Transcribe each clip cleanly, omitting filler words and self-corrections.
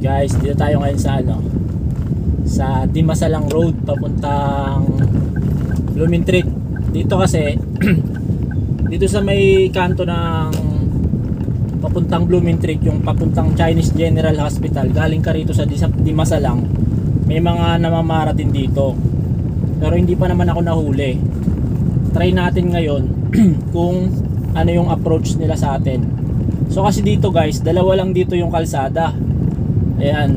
Guys, dito tayo ngayon sa sa Dimasalang Road papuntang Blumentritt. Dito kasi dito sa may kanto ng papuntang Blumentritt, yung papuntang Chinese General Hospital, galing ka rito sa Dimasalang, may mga namamarating dito. Pero hindi pa naman ako nahuli. Try natin ngayon kung ano yung approach nila sa atin. So kasi dito guys, dalawa lang dito yung kalsada. Ayan,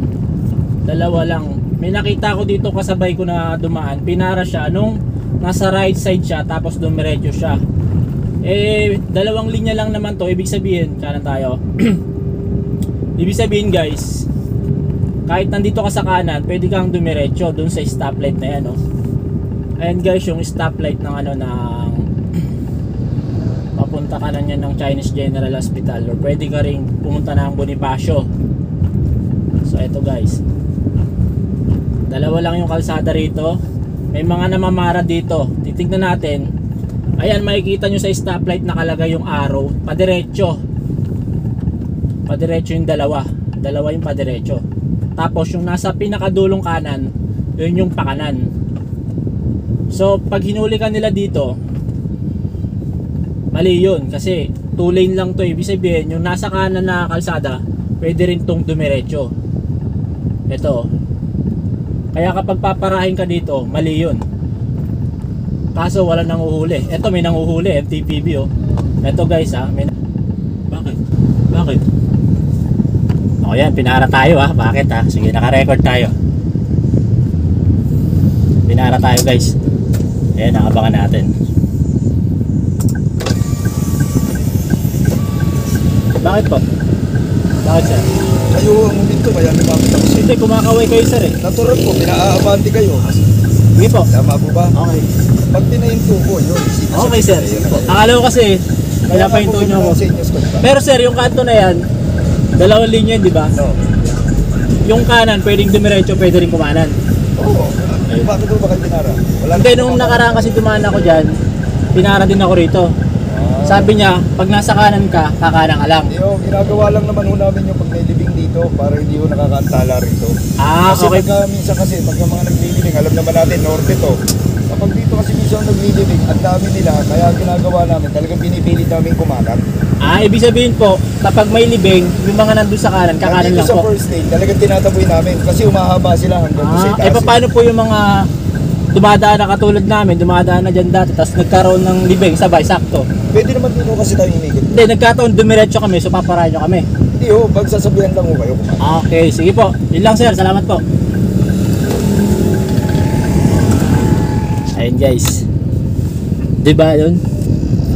dalawa lang. May nakita ko dito kasabay ko na dumaan, pinara siya nung nasa right side siya, tapos dumiretso siya. Eh, dalawang linya lang naman to, ibig sabihin, kanan tayo. Ibig sabihin guys, kahit nandito ka sa kanan, pwede kang dumiretso dun sa stoplight na yan, no? Ayan guys, yung stoplight ng ng papunta ka na yan ng Chinese General Hospital, or pwede ka rin pumunta ng Bonifacio. So eto guys, dalawa lang yung kalsada rito. May mga namamara dito. Titignan natin. Ayan, makikita nyo sa stoplight nakalagay yung arrow, padiretso. Padiretso yung dalawa yung padiretso. Tapos yung nasa pinakadulong kanan, yun yung pakanan. So pag hinuli ka nila dito, mali yun, kasi 2 lane lang to. Ibig sabihin yung nasa kanan na kalsada, pwede rin tong dumiretso. Ito. Kaya kapag paparahin ka dito, mali yun. Kaso wala nang uhuli. Ito, may nang uhuli, MTPB oh. Ito guys may... Bakit? O yan, pinara tayo Bakit Sige, naka-record tayo. Pinara tayo guys. Ayan, nakabangan natin. Bakit po? Bakit sir? Kayo ang uminto, kaya lumapit ako siya. Hindi, kumakaway kayo sir Natural po, pinaaabante kayo. Sige po. Tama po ba? Okay. Pag pinahinto ko, yun. Okay sir. Akala ko kasi, pinapahinto nyo ako. Pero sir, yung kanto na yan, dalawang linya di ba? No. Yung kanan, pwedeng dumiretso, pwede rin kumanan. Oo. Bakit mo bakit pinara? Hindi, nung nakaraan kasi dumaan ako dyan, pinara din ako rito. Sabi niya, pag nasa kanan ka, kakanan ka lang. Ginagawa lang naman ho namin yung pag may libing dito para hindi ho nakakantala rito. Kasi Okay. minsan kasi pag mga naglilibing, alam naman natin, norte to. Kapag dito kasi minsan naglilibing, ang dami nila, kaya ginagawa namin, talagang pinipilit namin kumanan. Ibig sabihin po, kapag may libing, yung mga nandun sa kanan, kakanan lang sa po. first lane, talagang tinataboy namin kasi umahaba sila hanggang sa itaas. Paano po yung mga dumadaan na katulad namin, dumadaan na dyan dati, tapos nagkaroon ng libing, sabay, sakto? Pwede naman dito kasi tayo umikot. Hindi, nagkataon, dumiretso kami, so paparahin nyo kami. Hindi ho, pagsasabihan lang ho kayo kumain. Okay, sige po. Yun lang sir, salamat po. Ayun guys, diba yun?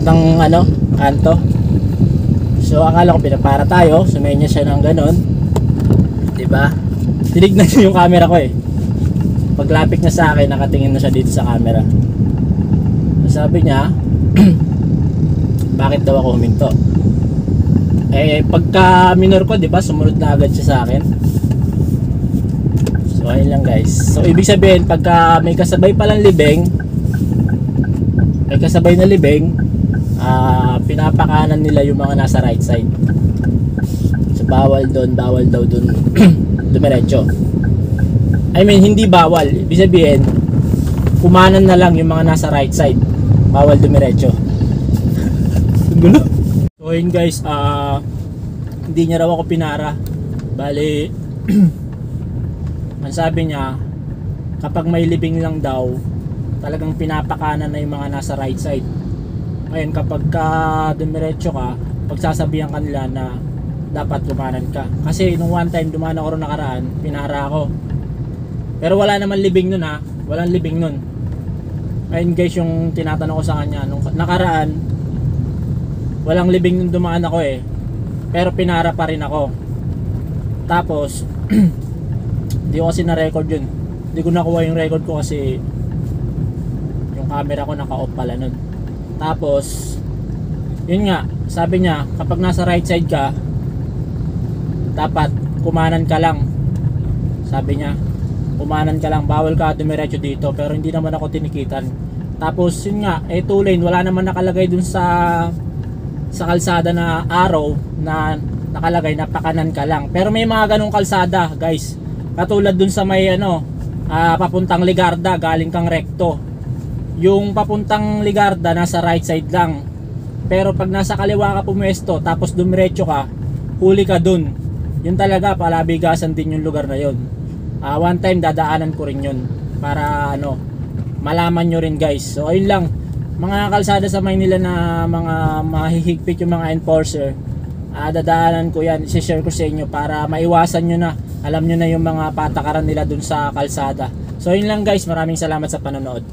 Ng kanto. So akala ko pinapara tayo, sumenya siya ng ganon, diba? Tinignan niyo yung camera ko paglapit niya sa akin, nakatingin na siya dito sa camera. Sabi niya, bakit daw ako huminto? Pagka minor ko, diba, sumunod na agad siya sa akin. So ayun lang guys. So ibig sabihin, pagka may kasabay palang libing, may kasabay na libing, pinapakanan nila yung mga nasa right side. So bawal daw dun dumiretso. I mean, hindi bawal. Ibig sabihin, kumanan na lang yung mga nasa right side. Bawal dumiretso. Gulo. So yun guys, hindi niya raw ako pinara. Bali, ang sabi niya, kapag may libing lang daw, talagang pinapakanan na yung mga nasa right side. Ngayon, kapag dumiretso ka, pagsasabihan ka nila na dapat kumanan ka. Kasi nung one time, dumaan ako rin nakaraan, pinara ako. Pero wala naman libing nun walang libing nun. Ayun guys, yung tinatanong ko sa kanya, nung nakaraan, walang libing nung dumaan ako pero pinara pa rin ako. Tapos hindi ko kasi na-record yun. Hindi ko nakuha yung record ko kasi yung camera ko naka-off pala nun. Tapos yun nga, sabi niya, kapag nasa right side ka, dapat kumanan ka lang. Sabi niya, kumanan ka lang, bawal ka dumiretso dito. Pero hindi naman ako tinikitan. Tapos yun nga, 2 lane, wala naman nakalagay dun sa kalsada na arrow na nakalagay na pakanan ka lang. Pero may mga ganong kalsada guys, katulad dun sa may papuntang Ligarda, galing kang rekto. Yung papuntang Ligarda nasa right side lang, pero pag nasa kaliwa ka pumuesto tapos dumiretso ka, huli ka dun. Yun talaga, palabigasan din yung lugar na yun. One time dadaanan ko rin yun para malaman nyo rin guys. So ayun lang, mga kalsada sa Maynila na mga mahihigpit yung mga enforcer, dadaanan ko yan, i-share ko sa inyo para maiwasan nyo na, alam nyo na yung mga patakaran nila dun sa kalsada. So yun lang guys, maraming salamat sa panonood.